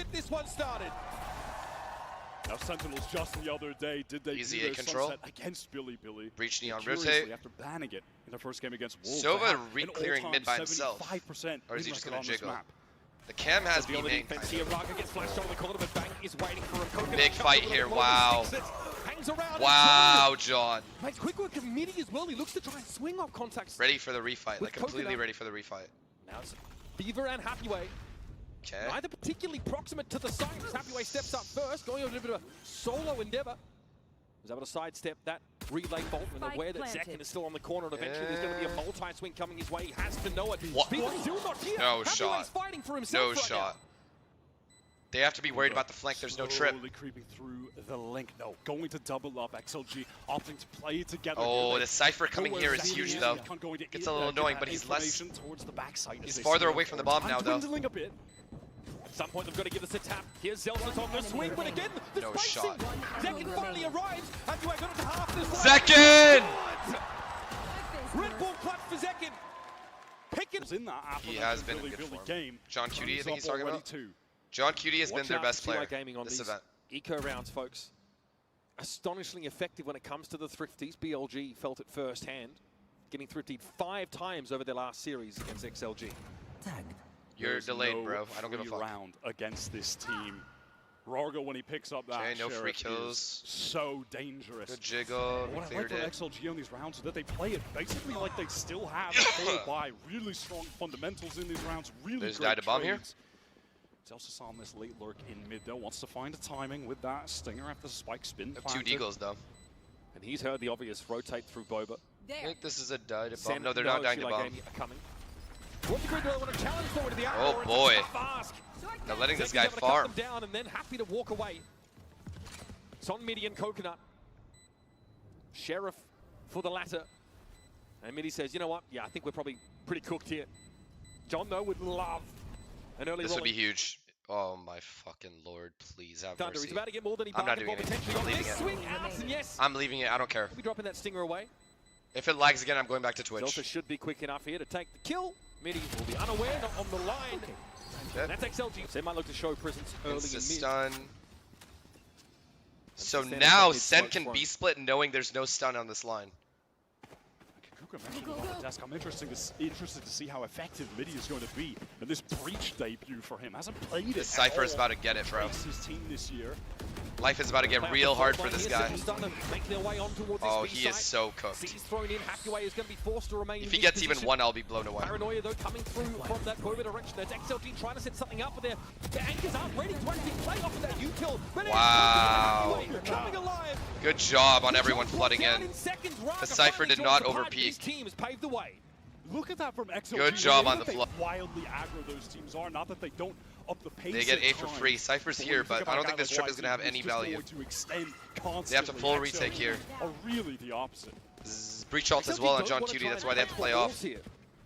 get this one started. Now Sentinels just the other day, did they Easy do their control sunset against Billy? Breach neon Curiously, rotate. after banning it in their first game against Wolves, Sova re-clearing mid by himself. 75% Or is he just win gonna record on this jiggle? map. The cam has The me other main. defense here, Raga gets flashed on the corner, but Bang is waiting for a coconut. Big fight here, wow. Hangs around. Wow, John. Makes quick work of Midi as well. He looks to try and swing off contacts. Ready for the refight, With like completely Coconut. ready for the refight. Now it's Beaver and Happyway. Okay. Neither particularly proximate to the site. Happyway steps up first, going over a bit of a solo endeavor. Was able to sidestep that relay bolt and aware that Zekin is still on the corner, and eventually there's going to be a multi-swing coming his way. He has to know it. What? Beaver's still not here. No Happyway's shot. fighting for himself No right shot. They have to be worried about the flank. There's no trip. Slowly creeping through the link. No, going to double up. XLG opting to play together. Oh, here. the Cypher coming here is huge though. Gets a little annoying, but he's less. Towards the backside. He's farther away from the bomb now though. Dwindling a bit. At some point, they've got to give this a tap. Here's Zelda's on the swing, but again, the No spacing. shot. Zekin finally arrives. Happyway got it to half this way. Zekin! Red ball clutch for Zekin. Picking. In that He has been in good Billy form. game. John Cutie, I think he's Up talking already about. too. John Cutie has been Watch their out, best player TY Gaming on this these event. eco rounds, folks. Astonishingly effective when it comes to the Thrifties. BLG felt it firsthand, getting thriftied 5 times over their last series against XLG. You're There's delayed, no bro. I don't give a free fuck. round against this team. Rargo, when he picks up that Okay, no free Sheriff, kills. is so dangerous. Good jiggle. What I like Cleared about it. XLG on these rounds is that they play it basically like they still have a full buy. Really strong fundamentals in these rounds. Really There's great died a bomb here. trades. Zelsa saw on this late lurk in mid though. Wants to find a timing with that stinger after the spike spin. Have 2 deagles though. And he's heard the obvious rotate through Boba. I think this is a die to Sen- bomb. No, they're not dying to TY bomb. Gaming are coming. What degree do I want to challenge forward to the arrow? Oh, or it's boy. a tough ask? They're letting this Zekin's guy able to cut farm. them down and then happy to walk away. It's on Midi and Coconut. Sheriff for the latter. And Midi says, you know what? Yeah, I think we're probably pretty cooked here. John, though, would love an early This would be rolling huge. Oh my fucking lord, please have thunder. mercy. He's about to get more than he I'm not bargained for doing it. potentially I'm on leaving this it. swing out, and yes, I'm leaving it, I don't care. we'll be dropping that stinger away. If it lags again, I'm going back to Twitch. Zelsa should be quick enough here to take the kill. Midi will be unaware, not on the line. Okay. And that's XLG. They might look to show presence early It's a in mid. stun. So Sen is now up mid Sen smoke can front. B-split knowing there's no stun on this line. Kuka mentioned it on the desk. I'm interested to see how effective Midi is going to be in this breach debut for him. Hasn't played it. This Cypher is about to get it, bro. His team this year. Life is about to get real hard for this guy. Oh, he is so cooked. He's thrown in. Happyway is going to be forced to remain If in he this gets even position. 1, I'll be blown away. Paranoia, though, coming through from that Boba direction. That's XLG trying to set something up, but their anchors aren't ready to actually play off of that U-kill. Wow. Happyway coming alive. Good job on everyone flooding Down in. seconds. Raga The Cypher finally did joins not the party. overpeak. His team has paved the way. Look at that from XLG. Good job on Look the at flood. Wildly aggro those teams are. Not that they don't up the pace. They get at A for times, free. Cypher's when here, you think but about I don't a think guy this like trip is going to have YZ, any he's just value. going to extend They have to constantly. full XLG retake here. Are really the opposite. Breach ult as well on John Cutie. That's why they have to play off. Here.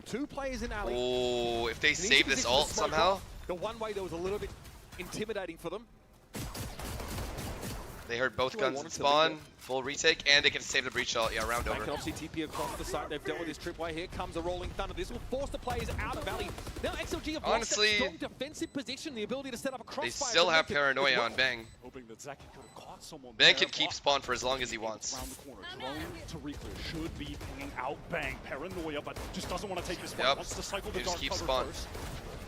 2 players in alley. Oh, if they In each save this position ult to smoke somehow, off. The one way that was a little bit intimidating for them. they heard both That's what I guns in wanted to spawn, look full retake, and they can save the breach ult. Yeah, round They can over. obviously TP across the site. They've dealt with this tripway. Here comes a rolling thunder. This will force the players out of alley. Now XLG have Honestly, lost that strong defensive position, the ability to set up a crossfire. They still have paranoia on Bang. Hoping that Zekin could have caught someone. Bang there, can keep but spawn for as long as he wants. around the corner. Drone to reclear. Should be pinging out Bang. Paranoia, but just doesn't want to take this one. Yep. Wants to cycle He the just dark keeps cover spawn. first.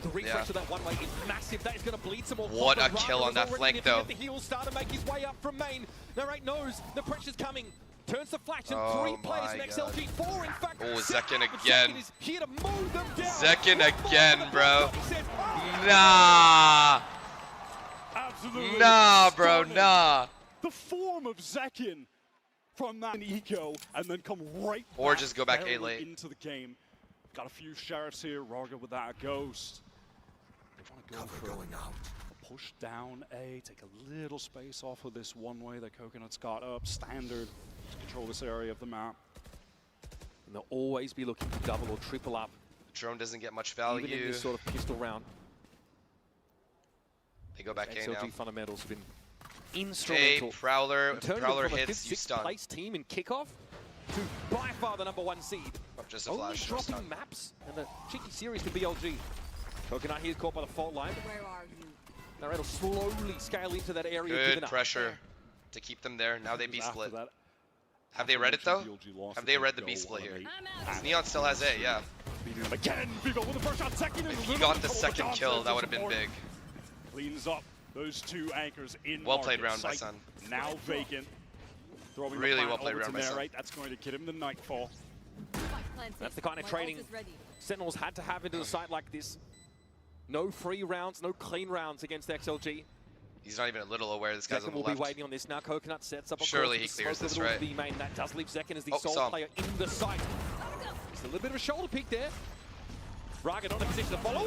The refresh of that one way is massive. That is going to bleed some more. What a Raga kill on is that already flank, nipping though. at the heels, start to make his way up from main. Narrate knows the pressure's coming. Turns the flash, and Oh 3 players my in XLG. 4, in fact. Oh, six. Zekin But again. Zekin is here to mow them down. Zekin Right again, for the bro. block. He says, "Oh." Nah. Absolutely. Nah, bro, stunning. nah. The form of Zekin from that eco, and then come right Or just go back A barely late. into the game. Got a few sheriffs here. Raga with that ghost. They want to go for a push down A, take a little space off of this one way that Coconut's got up. Standard to control this area of the map. And they'll always be looking to double or triple up, Drone doesn't get much even in value. this sort of pistol round. They go back A XLG now. fundamentals have been A instrumental. Prowler. In If terms Prowler of from a hits, you 5th, stun. 6th place team in kickoff to by far the #1 seed. Oh, just a Only flash. No dropping stun. maps and a cheeky series to BLG. Coconut here caught by the fault line. Where are you? Now it'll slowly scale into that area. Good pressure to keep them there. Now they B split. That, Have they read it though? Have they read the B split here? Neon still has A, yeah. Again, Vivo with the first shot, second. If he got the second kill, that would have been big. Cleans up those two anchors in Well played round by Sun. Now vacant. Throwing Really the well played round by Sun. right? That's going to get him the Nightfall. That's the kind of training Sentinels had to have into the site like this. No free rounds, no clean rounds against XLG. He's not even a little aware this guy's Zekken on the will left. be waiting on this now. Coconut sets up. Surely he clears this, right? The main. That does leave Zekken as the Oh, sole saw him. player in the site. Just a little bit of a shoulder peek there. Raga not in a position to follow.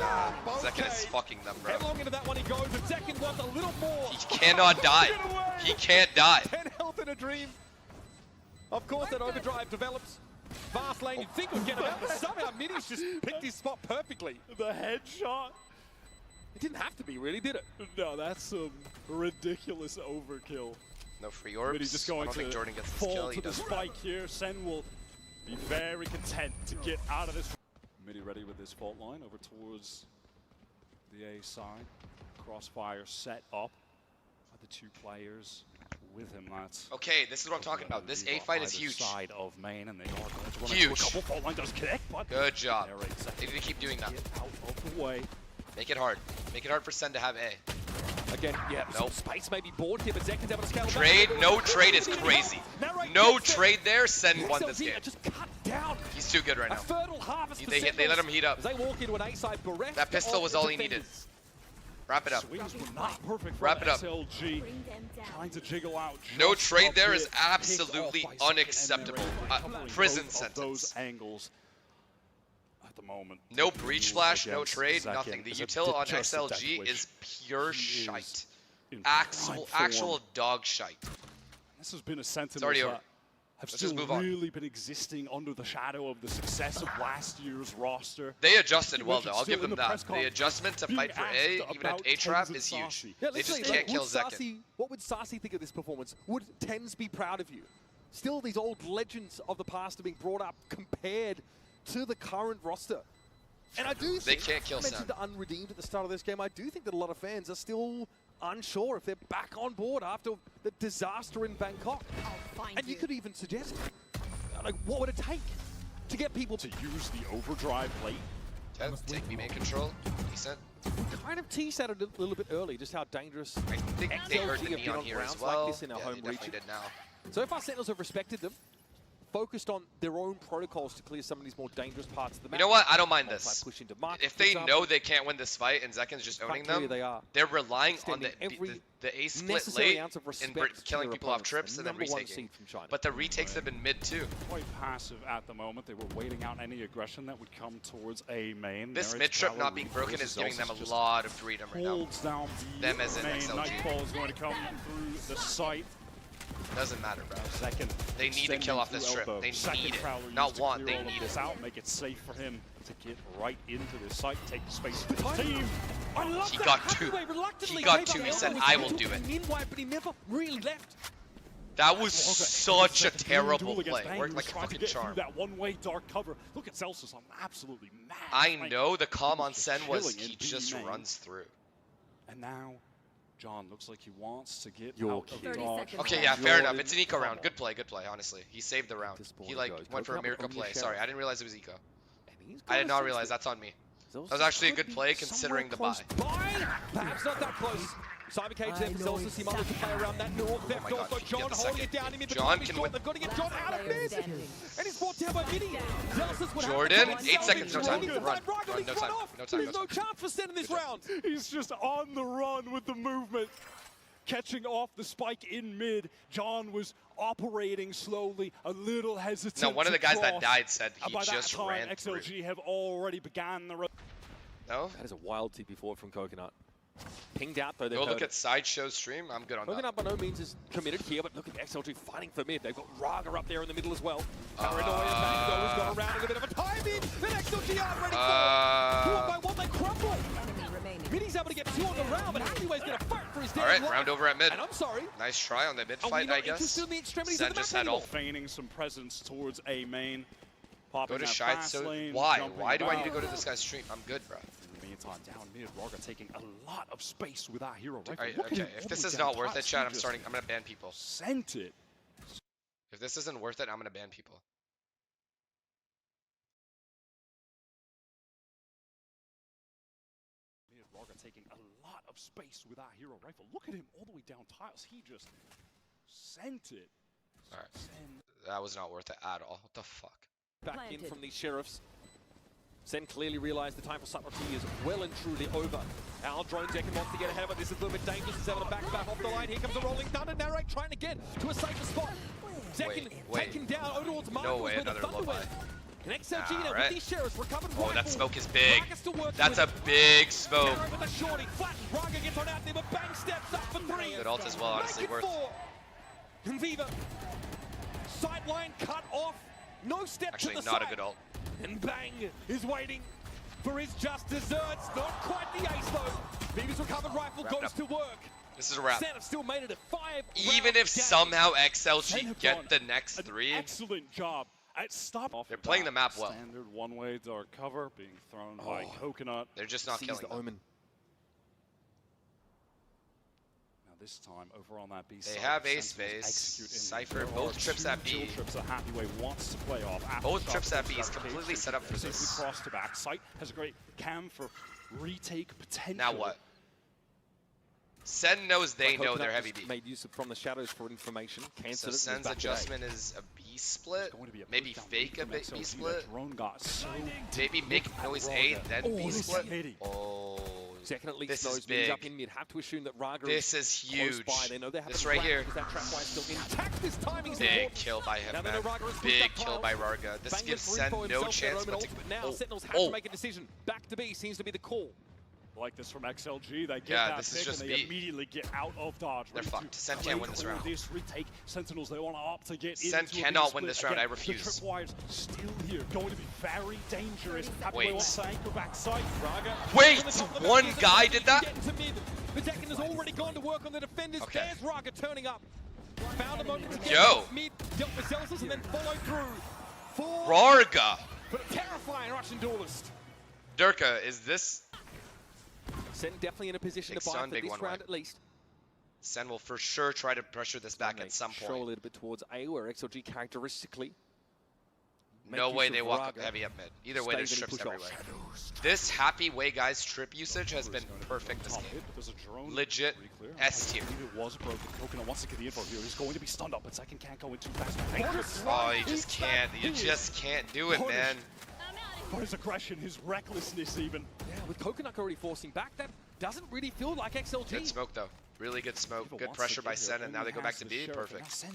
Zekken is fucking them, bro. Headlong into that one he goes, and Zekken wants a little more. He cannot die. He can't die. 10 health in a dream. Of course, that overdrive develops. Fast lane, you'd think would get him out, but somehow Midi's just picked his spot perfectly. The headshot. It didn't have to be, really, did it? No, that's some ridiculous overkill. No free orbs. But he's just I going don't think to Jordan gets this fall kill. He to the doesn't. spike here. Sen will be very content to get out of this. Midi ready with his fault line over towards the A side. Crossfire set up by the two players with him. That's Okay, this is what I'm talking about. This A fight is huge. Side of main, and they are going to run Huge. into a couple. Fault line does connect, but Good job. they're right second. They need to keep doing that. Get out of the way. Make it hard. Make it hard for Sen to have A. Again, yeah, some Nope. space may be bored here, but Zekken's able to scale Trade, back. no trade is crazy. No trade there, Sen won this XLG game. are just cut down. He's too good right A now. fertile harvest for They let him heat up. as they walk into an A-side bereft. That pistol was all he needed. Wrap it up. Swings were not perfect for Wrap it up. SLG. Trying to jiggle out. No just trade a there bit, is picked absolutely off by Zekken, unacceptable. and they're covering Prison both of those sentence. angles at the moment. No breach flash, no Against trade, Zekken nothing. The is a util on just a XLG death is pure He is shite. in Actual prime form. dog shite. This has been a Sentinel already over. that have Let's still just move on. really been existing under the shadow of the success of last year's roster. They adjusted well, mentioned though. I'll still give in them the that. press The conference, adjustment to being fight for A, asked even at about A-Trap, Tens is and huge. Sashi. Yeah, They just literally, can't kill would Zekken. Sashi, what would Sashi think of this performance? Would Tens be proud of you? Still, these old legends of the past are being brought up compared to the current roster. And I do think, can't kill I mentioned Sam. the unredeemed at the start of this game, I do think that a lot of fans are still unsure if they're back on board after the disaster in Bangkok. And you could even suggest, like, what would it take to get people To use the overdrive late. Okay, take me main control. Decent. kind of tease at it a little bit early, just how dangerous. I think they heard the XLG have been neon on here as rounds like well. this in our Yeah, home they definitely region. did now. So far, Sentinels have respected them, focused on their own protocols to clear some of these more dangerous parts of the map. You know what? I don't mind Multi this. push into mark, If for they example. know they can't win this fight and Zekken's just owning Quite clear them, they are. they're relying on Extending every the A split necessary late ounce of and respect to killing their people off opponents, trips the and then number one retaking. seed from China. But the retakes have been mid too. Quite passive at the moment. They were waiting out any aggression that would come towards A main. This There mid it's trip not being Valorant broken is versus giving them Elsa's a lot of freedom right now. holds down B Them as in main. XLG. Nightfall is going to come through the site. Doesn't matter, bro. Second, They need to kill off this trip. They need it. Not want, they need this it. out, make it safe for him to get right into this site, take the space for the team. I love He that. got two. Hathaway reluctantly He got gave two. up He said, elbows "I and will took do it." an in-wipe, but he never really left. That was such a Second terrible duel against play. Bang, Worked who like was a trying to fucking get through charm. that one-way dark cover. Look at Celsius on absolutely mad. I flank. know the calm He on was just Sen was chilling he in B just main. runs through. And now, John looks like he wants to get You're out of kidding. dodge. 30 Okay, yeah, fair enough. It's an eco round. Good play, honestly. He saved the round. This ball He like goes. went for a Coconut miracle on your play. shell. Sorry, I didn't realize it was eco. And he's I got did not sense realize that that's on me. Zelsus That was actually a could good play be considering the somewhere buy. close by. Perhaps not that close. Cyber cage there for Zelsus. He might look to play around that north theft. my God, Also, he can John get the holding second. it down. Him in the John time can short. win. They've got to get John out of this. And he's brought down by Midi. Zelsus would have Jordan, to 8 seconds, no time. He needs to Run, find Raga, run, he's no run time, off. no time, There's no no time. chance for Sen in this round. He's just on the run with the movement. Catching off the spike in mid. John was operating slowly, a little hesitant. No, one of the to guys that cross. died said he By that just time, ran XLG through. have already began the road. No? That is a wild TP forward from Coconut. Pinged out though. Go look at Sideshow's stream. I'm good on that. Coconut by no means is committed here, but look at XLG fighting for mid. They've got Raga up there in the middle as well. Paranoia, Mango's got around in a bit of a time in. Then XLG aren't ready for it. One by one, they crumble. Midi's able to get two on the round, but Hathaway's going to fight for his damn Alright, life. round over at mid. And I'm sorry, Nice try on the mid are we fight, not I guess. interested in the extremities Sen of the just map had anymore? all. Feigning some presence towards A main. Popping Go to that Shide. fast So lane, why? jumping Why do I need to about. go to this guy's stream? I'm good, bro. In the time down mid. Raga taking a lot of space with that hero rifle. Alright, Look at okay, him if all this the way is down not worth it, tiles. chat, He I'm just starting. I'm gonna ban people. Sent it. If this isn't worth it, I'm gonna ban people. Raga taking a lot of space with that hero rifle. Look at him all the way down tiles. He just sent it. Alright. That was not worth it at all. What the fuck? Back in from these Sheriffs. SEN clearly realized the time for subtlety is well and truly over. Our drone Zekken wants to get ahead of it. This is a little bit dangerous. He's able to back off the line. Here comes a rolling thunder. Narrate trying to get to a safer spot. Zekken taken down over towards Marcus. No way, another low buy. An XLG now with these Sheriffs recovered. Oh, that smoke is big. That's a big smoke. With a shorty, flat. Raga gets on out there, but Bang steps up for 3. Good ult as well, honestly worth. And Viva, sideline cut off. No step Actually, to the not side. a good ult. And Bang is waiting for his just desserts. Not quite the ace though. Viva's recovered rifle goes to work. This is a wrap. SEN have still made it a 5. Even if somehow XLG get the next 3. Excellent job at stop. They're playing the map well. Standard one-way dark cover being thrown by Coconut. They're just not killing the them. Omen. Now this time over on that B They side, have A Sentinels space. execute in. Cypher, There both are trips 2 at B. kill trips that Happyway wants to play off. After Both shot trips at B is starts completely set up for simply this. cross to back. Sight has a great cam for retake potential. Now what? SEN knows they know they're heavy B. Made use of from the shadows for information. So Cancelled it. SEN's adjustment is a B split. Maybe fake a B split. Drone got so Maybe make noise A, then B split. Oh, Zekken at least this knows is means big. up in mid. Have to assume that Raga This is close huge. by. They know they have This a right trap here. because that trap wire is still intact. This timing is Big important. kill by him, Now they man. know Raga has pushed Big up kill tiles. by Raga. This Bang gives with SEN Free for no himself, chance their but own to... ult, but now Sentinels have to make a decision. Back to B seems to be the call. like this from XLG. They get Yeah, that this is pick just and they B. immediately get out of dodge. They're Ready fucked. to SEN can't win this play round. This retake. Sentinels, they want to opt to get SEN into a cannot B win split. this round. Again, I refuse. The tripwires still here, going to be very dangerous. Happyway Wait. wants to anchor back side. Raga. Wait, one guy did that? The Zekken has already gone to work on the defenders. Okay. There's Raga turning up. Found a moment to get Yo. mid, dealt with Zealous and then followed through. For Raga. but a terrifying Russian duelist. Durka, is this... SEN definitely in a position Big to buy stun, for big this one round way. at least. SEN will for sure try to pressure this back They at some Show a point. little bit towards A, where XLG characteristically. No make way use they of walk Raga. heavy up mid. Either way, there's Stays and trips push off. everywhere. This happy way, guys, trip usage has been perfect this Top game. hit, but there's a drone. Legit Pretty clear. S tier. I believe it was broken. Coconut wants to get the info here. He's going to be stunned up, but second can't go in too fast. Oh, you just can't. You just can't do it, man. For his aggression, his recklessness even. Yeah, with Coconut already forcing back, that doesn't really feel like XLG. Good smoke, though. Really good smoke. Diva Good wants pressure to by get here, SEN, and now only they go back has to the B. Sheriff, and now Perfect. SEN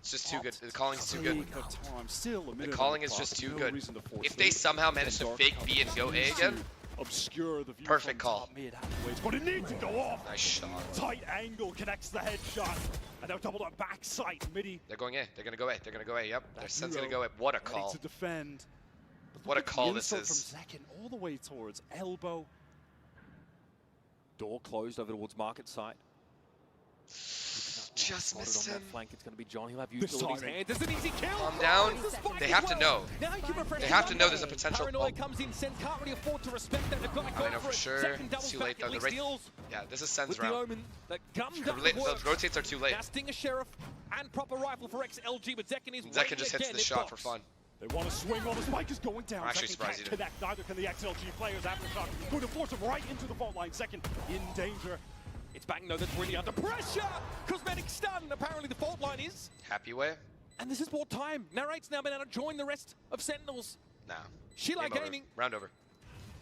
It's just too good. opts The calling's too to good. take the time. Still a The minute on calling the is clock. just too No good. reason to force If they it. somehow manage to Dark fake cover B and go A continues again, to obscure the view perfect from call. top mid. Hathaway's going to need to go off. nice shot. Tight angle connects the headshot. And now doubled on backside. Midi They're going A. They're going to go A. They're going to go A. Yep. Their SEN's going to hero go A. What a ready call. to defend. But What look a at call the this insult is. From Zekken all the way towards elbow. Door closed over towards market side. Just Spotted missed on him. that flank. It's going to be John. He'll have This used all his timing. hands. It's an easy kill. Calm down. The spike They as have to well. know. Now you can refresh They the have to gun know rate. there's a potential. Paranoia Oh. comes in. SEN can't really afford to respect that. They've got to go I know for it. sure. Second It's doubles too back, late, though. at The least rate- deals Yeah, this is SEN's with the round. Omen that gummed The up the work. rotates are too late. Now Stinger Sheriff and proper rifle for XLG, but Zekken is Zekken waiting just hits again. the It shot for box. fun. They want to swing while the spike is going down. I'm actually Zekken surprised he can't didn't. connect. Neither can the XLG players. Aftershock going to force him right into the fault line. Second in danger. It's Bang though that's really under pressure. Cosmetic stun. Apparently the fault line is. Happy way? And this is more time. Narrate's now been able to join the rest of Sentinels. Nah. Sheila Game over. Gaming. Round over.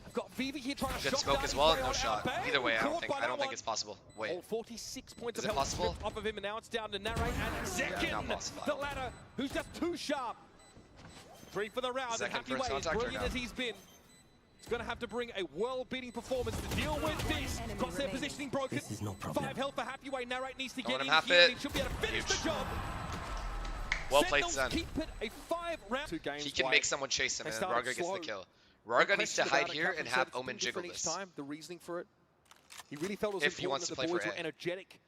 I've got Viva here trying to Good shot smoke down as his well. way No on shot. Bang, Either way, I caught by don't that think one. it's possible. Wait. All 46 points Is of it health possible? stripped off of him, and now it's down to Narrate and Zekken, not possible. the ladder, who's just too sharp. 3 for the round, and Zekken Happy first Way, as contact or brilliant no? as he's been, he's going to have to bring a world-beating performance to deal with this. Crosshair positioning broken. This is no problem. 5 health for Happy Way. Narrate needs to Don't get let in him have here, and it. he should be able to finish Huge. the job. Well played, Sentinels Zen. keep it a 5-round. 2 games He can wide. make someone chase him, They and started Raga gets the slow. kill. No Raga needs to question hide about it. here Captain and said have it's been Omen different jiggle each this. time, the reasoning for it. He really felt it was If he important wants that to the play boys for were A. energetic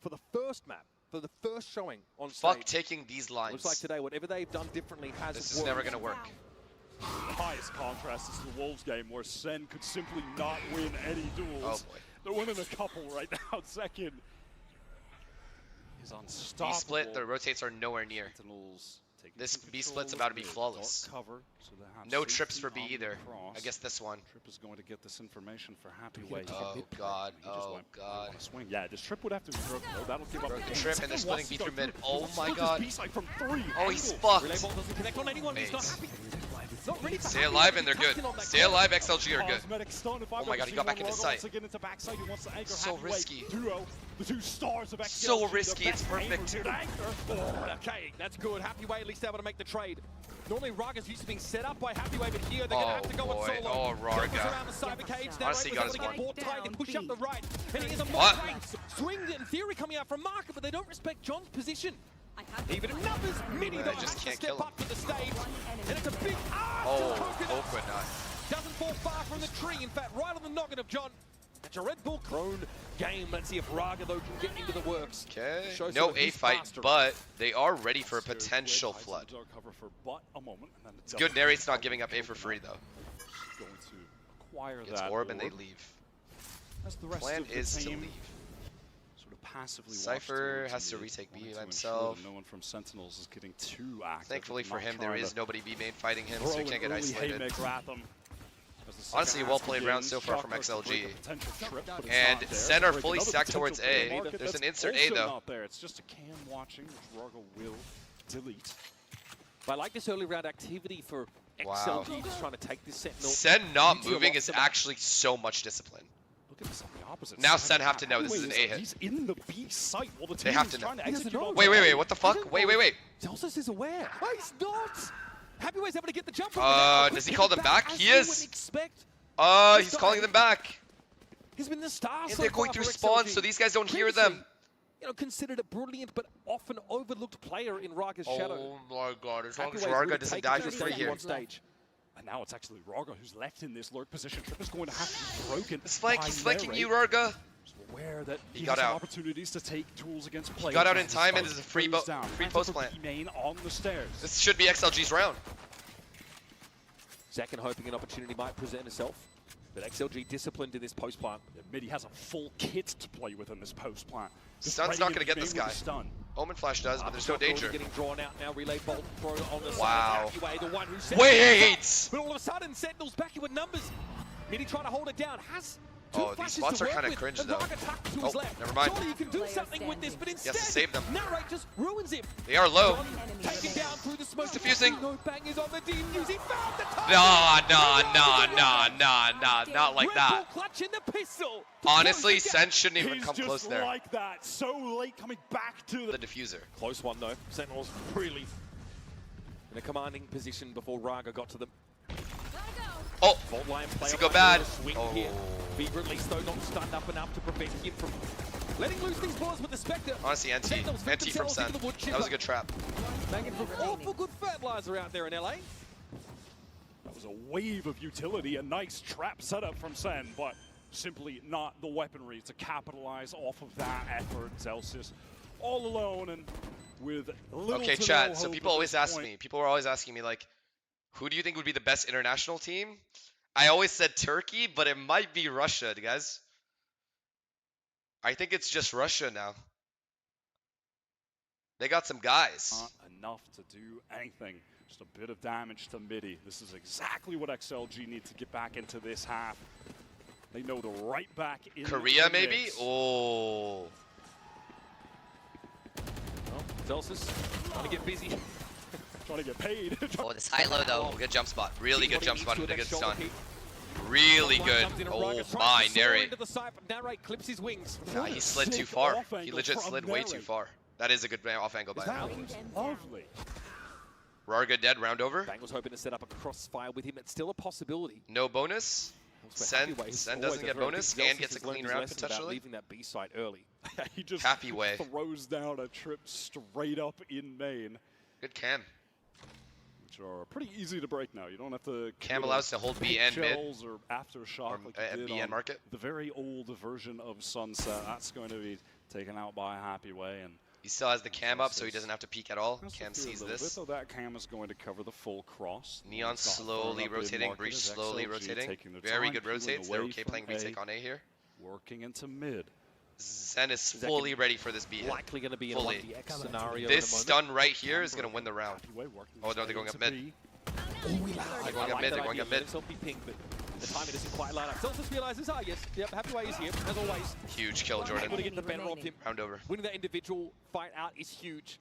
for the first map, for the first showing on Fuck stage. taking these lines. Looks like today, whatever they've done differently has This worked. is never gonna work. The highest contrast is the Wolves game, where SEN could simply not win any duels. Oh boy. They're winning a couple right now. Second is unstoppable. B-split, the rotates are nowhere near. Sentinels taking This some B-split's control about to be of mid. flawless. Dark cover, so they have No safety trips for B on the either. cross. I guess this one. Trip is going to get this information for Happy He Way. hit a Oh mid god, He just oh went god. on a swing. Yeah, this Trip would have to be broken though. That'll give up Broken the game. Trip, and they're splitting B through mid. Oh my Look at god. this B-side from 3. Oh, he's Angle. Relay fucked. ball doesn't connect on anyone. He's not Mates. happy. Not ready for Stay happy. alive and they're He's good. tucking on that Stay corner. alive, XLG are good. Cosmetic stun. If Oh I've my ever god, he seen got back one, into Largo sight. wants to get into backside. He wants to anchor So Happy Way. risky. Duo, the two stars of XLG. So risky, the it's best perfect. aimers here to anchor. Oh, okay, that's good. Happy Way at least able to make the trade. Normally, Raga's used to being set up by Happy Way, but here they're going to have to go boy. it solo. Oh, Raga. Jumpers around the cyber cage. Now Honestly, Raga's got able his to get one. board tight and push up the right. And he is a What? swing in theory coming out from Marker, but they don't respect John's position. Even in numbers, Mini though just has to can't step kill him. up to the stage. And it's a big Oh, Coconut. coconut. Doesn't fall far from the tree. In fact, right on the noggin of John. That's a Red Bull Crone game. Let's see if Raga, though, can get into the works. Okay. Show some No of his A fight, mastery. but they are ready for a potential flood. Dark cover for but a moment, and then It's good Narrate's not giving up A for free though. Going to acquire Gets that orb and they leave. As the rest Plan of the is to team leave. sort of passively Cypher watch has to towards retake mid, B wanting to himself. ensure that no one from Sentinels is getting too active. Thankfully for not him, there trying is to nobody B main fighting him, throw so he an can't get early isolated. haymaker at them. As the second Honestly, a half well-played round begins, so far from Shockers to break XLG. a potential trip, but it's And not there. SEN are Break fully another stacked towards potential A. for the market There's an that's insert A, also though. not there. It's just a cam watching, which Raga will delete. But I like this early round activity for Wow. XLG, just trying to take this Sentinel. SEN not into moving off is the map. actually so much discipline. Look at this on the opposite Now side Sen of have the to know map. this is an Wait, A hit. He's in the B site while the They team have is to know. trying to He doesn't execute know. on Wait, wait, A. wait, what the fuck? Wait. Zelsus is aware. Oh, he's not. Happy Way's able to get the jump. Does he call them back? He is. Expect. He's calling them back. He's been the star And so they're going far through for spawns, XLG. so these guys don't hear Previously, them. You know, considered a brilliant but often overlooked player in Raga's shadow. Oh my god, as long Happy as Way's Raga really doesn't taken die to for the 3 second here. on stage. And now it's actually Raga who's left in this lurk position. Trip is going to have to be broken. He's flanking by you, Narrate. Raga. Just aware that He he got has out. opportunities to take tools against players. got out in as time, the and there's a free goes bo- down. free Answer post for plant. B-main on the stairs. This should be XLG's round. Zakin hoping an opportunity might present itself. But XLG disciplined in this post plant. Midi has a full kit to play with in this post plant. Just Stun's ready not to gonna get be this made with guy. a stun. Omen Flash does, but there's no danger. Getting drawn out now. Relay bolt throw on the Wow. side. Happy Way, the one who set Wait! But all of a sudden, Sentinel's back in with numbers. Midi trying to hold it down. Has two Oh, these flashes spots to are work kinda with, cringe, and though. Raga tucked to Oh, his left. never mind. Surely you can do something with this, but instead, save them. Narrate just ruins him. They are low. John taken down through the smoke. He's defusing. No bangers on the defuse. He found the top. Nah, not like Red that. Bull clutching the pistol. Honestly, Close the gap. Sen shouldn't even He's come just close there. like that. So late coming back to The the... diffuser. Close one though. Sentinels really in a commanding position before Raga got to them. Oh, Vault line play does he on go one bad? with a swing Oh. here. Fever at least though not stunned up enough to prevent him from letting loose these balls with the Spectre. Honestly, NT. Sentinels whip NT from themselves Sen. into the wood That was a good trap. Banging from awful good fertilizer out there in LA. That was a wave of utility, a nice trap setup from Sen, but simply not the weaponry to capitalize off of that effort. Zelsus all alone and with little Okay, to no chat. So hope people at always this ask point. me, people are always asking me, like, who do you think would be the best international team? I always said Turkey, but it might be Russia, guys. I think it's just Russia now. They got some guys. Not enough to do anything. Just a bit of damage to Midi. This is exactly what XLG need to get back into this half. They know the right back in Korea, the maybe? mix. Oh. Zelsus trying to get busy. Trying to get paid. Oh, this high-low, though. Good jump spot. Really good jump spot and a good stun. Really One good. comes in and Oh Raga tries my, to soar Narrate. into the side, but Narrate clips his wings. Nah, he slid too Sick far. off He angle legit from slid way too Narrate. far. That is a good off angle by that him. Lovely. Raga dead, round over. Bang was hoping to set up a crossfire with him. It's still a possibility. No bonus. Elsewhere, Sen Happy Way is Sen always doesn't a get very bonus big- and Zelsus gets a has learned clean his round lesson about potentially. leaving that B site early. He just Happy Way. throws down a trip straight up in main, Good cam. which are pretty easy to break now. You don't have to Cam kill allows to hold B and mid. shells or aftershock Or, like you did B and on market. the very old version of Sunset. That's going to be taken out by Happy Way, and He still has the cam up, so he doesn't have to peek at all. Has to Cam do a sees little this. bit, though that cam is going to cover the full cross. Neon It's not slowly thrown up in rotating, market Breach as slowly XLG rotating. taking their Very time, good peeling rotates. They're away okay from playing retake on A here. Working into mid. Zen is fully ready for this B hit. Likely going to be in Fully. a 1DX scenario. This in a moment. stun right here is going to win the round. Oh, no, they're going up mid. They're going up mid, they're going up mid. Be ping, but the timing isn't quite lined up. Celsius realizes, yes, yep, Happyway is here, as always. Huge kill, Jordan. Able to get the better of him. Round over. Winning that individual fight out is huge.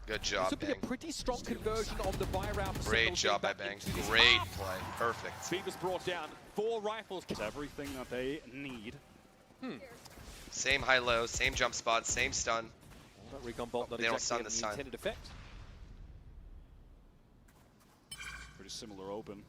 Good This job, would be a Bang. pretty strong conversion on the buy round. Great job by Bang. Great play. Perfect. Beaver's brought down. 4 rifles. It's everything that they need. Same high-low, same jump spot, same stun. That recon bolt not They don't exactly stun this the time. intended effect. Pretty similar open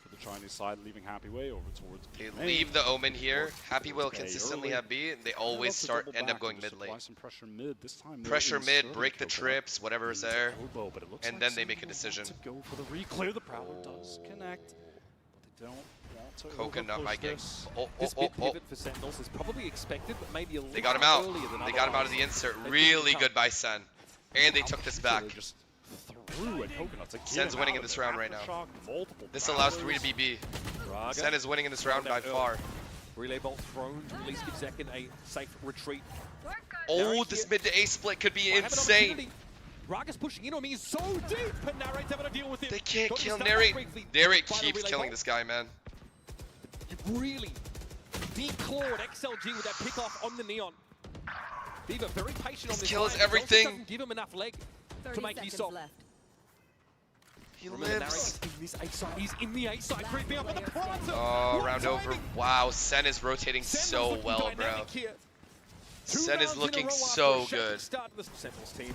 for the Chinese side, leaving Happyway over towards They main. leave the Omen here. Happy will Okay, consistently early. have B, and they They always love to end up double going back mid and late. supply some pressure mid. This time they're Pressure mid, inserting break the Coconut. trips, whatever is Needs there, elbow, but it looks and like then they make a someone decision. wants to go for the re-clear. The Prowler does connect, but they don't want to Coconut overpush my gang. this. Oh, oh, This oh, mid oh. pivot for Sentinels is probably expected, but maybe a little They got him out. earlier than They got him out of otherwise. the insert. They Really couldn't good by Sen. And they took this back. Just threw at Coconuts again. Sen's winning in out this of it. round right now. Aftershock, multiple This allows Prowlers. 3 to be B. Raga. Sen is winning in this round by far. Relay bolt thrown to release give Zekin a safe retreat. Oh, this mid to A split could be Might have an insane. opportunity. Raga's pushing in on me. He's so deep, and Narrate's having to deal with him. They can't Got kill his Narrate. stomach briefly Narrate by the keeps relay killing bolt. this guy, man. Really declawed XLG with that pick off on the Neon. Beaver very patient on This this kills line. everything. Doesn't give him enough leg to 30 make use seconds of. left. He Remember, lives. Narrate's in this A side. He's in the A side, creeping up at the Pronto. Oh, What round over. timing. Wow, Sen is rotating Sentinels so looking well, bro. dynamic here. Two Sen is rounds in a looking row after so a shaky good. Start to the Sentinels team.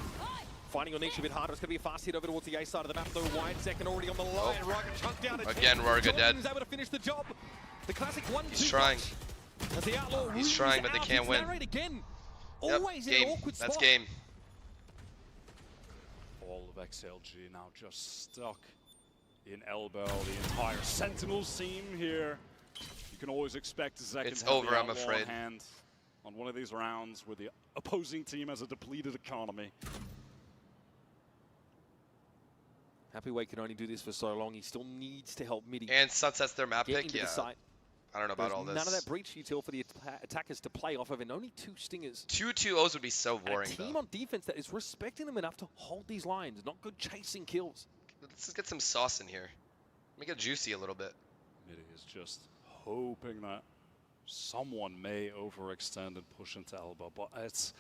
Finding your niche a bit harder. It's going to be a fast hit over towards the A side of the map, though. Wide second already on the line. Oh. Raga chunked down a Again, 10. Raga dead. Jordan's able to finish the job. The classic 1-2 He's trying. punch. As the Outlaw He's rules trying, but they out. can't It's win. Narrate again. Yep, Always in game. an awkward That's spot. game. All of XLG now just stuck in elbow. The entire Sentinels team here. You can always expect Zekin It's to have over, the I'm outlaw afraid. hand on one of these rounds where the opposing team has a depleted economy. Happyway can only do this for so long. He still needs to help Midi And Sunsets their map get pick. into Yeah, the site. I don't know about There's all this. none of that breach util for the attackers to play off of, and only 2 stingers. 2 2-0s would be so And a boring, team though. on defense that is respecting them enough to hold these lines, not good chasing kills. Let's just get some sauce in here. Make it juicy a little bit. Midi is just hoping that someone may overextend and push into elbow, but it's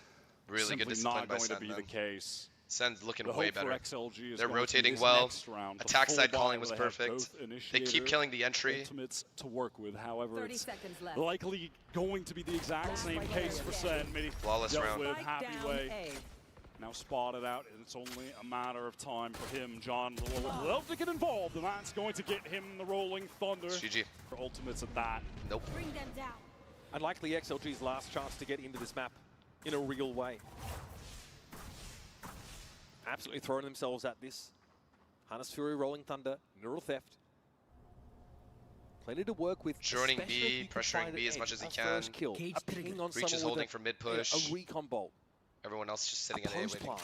Really good simply discipline not by going to Sen, be man. the case. Sen's looking The way hope better. for XLG is They're going to be rotating this well. next round, the Attack full side buy calling was where they have perfect. both They keep initiator, killing the entry. ultimates to work with. However, 30 it's seconds left. likely going to be the exact same case for Sen. Midi Flawless dealt round. with Spike Happy down Way. A. Now spotted out, and it's only a matter of time for him. John would love to get involved, and that's going to get him the Rolling Thunder. It's GG. For ultimates at that. Nope. Bring them down. And likely XLG's last chance to get into this map in a real way. Absolutely throwing themselves at this. Harness Fury, Rolling Thunder, Neural Theft. Plenty to work with. Joining especially B, if you can pressuring find B as an much as he edge, a can. first kill, Cage a ping on Breach is someone holding with for mid a push. recon bolt, Everyone else just a sitting at A post waiting. plant.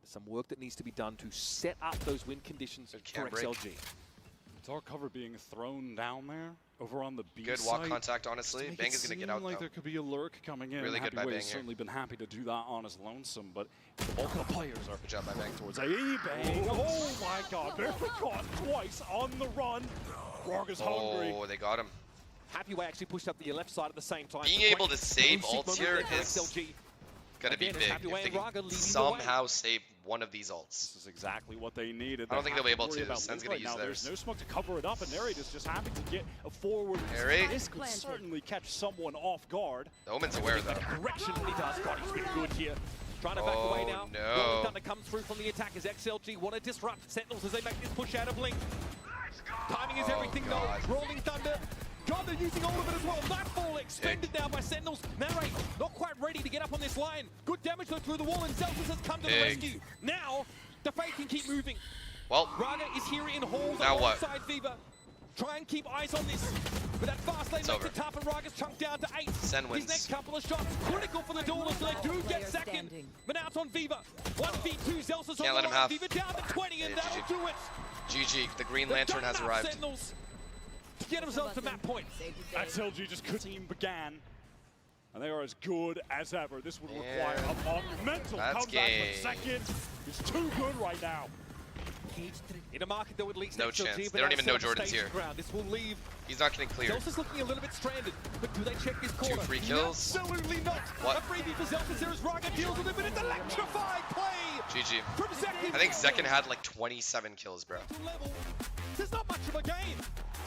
There's some work that needs to be done to set up those win conditions Good for cam break. XLG. Dark cover being thrown down there over on the B Good side. walk contact, honestly. Make Bang it is going to get seem out, like though. there could be a lurk coming in. Really good by Happy Way Bang has here. certainly been happy to do that on his lonesome, but the bulk of the players are Good job by Bang. towards A. Bang. Oh my God, they're caught twice on the run. Raga's hungry. Oh, they got him. Happyway actually pushed up the left side at the same time. Being Quite able to save crucial ults moment here for is XLG. Going to be Again, big. it's Happyway If they and can Raga leading the way. somehow save one of these ults. This is exactly what they needed. I don't think they'll be able worry to. about Sen's Link gonna right use now. theirs. There's no smoke to cover it up, and Narrate is just happy to get a forward. Narrate. This could Planted. certainly catch someone off guard. The Omen's aware, though. Direction he does. God, he's been good here. Trying to back Oh, away now. no. Rolling Thunder comes through from the attackers. XLG want to disrupt Sentinels as they make this push out of Blink. Timing is Oh, everything God. though. Rolling Thunder. God, they're using all of it as well. Nightfall extended now by Sentinels. Narrate not quite ready to get up on this line. Good damage though through the wall, and Zelsus has come to the Big. rescue. Now, the Fate can keep moving. Well, Raga is here in halls Now what? alongside Viva. Try and keep eyes on this. But that fast lane It's makes over. it tough, and Raga's chunked down to 8. SEN His wins. next couple of shots critical for the Duelers. They do get second. But now it's on Viva. 1v2, Zelsa's Can't on let the him line. have. Viva down to 20, and Yeah, that'll GG. do it. GG, the Green They've Lantern done has enough, arrived. Sentinels, to get themselves to map point. XLG just team began, and they are as good as ever. This would require a monumental That's comeback, game. but second is too good right now. In a market that would lead No XLG, chance. but They don't now even know set up Jordan's staging here. ground. This will leave He's not getting cleared. Zelsa's looking a little bit stranded, but do they check this corner? 2 free kills. Absolutely not. What? A freebie for Zelsa there as Raga deals with it, but it's electrifying play GG. from Zekin. I think Zekin had like 27 kills, bro. Level. There's not much of a game.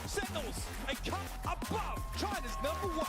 Sentinels, a cut above China's #1.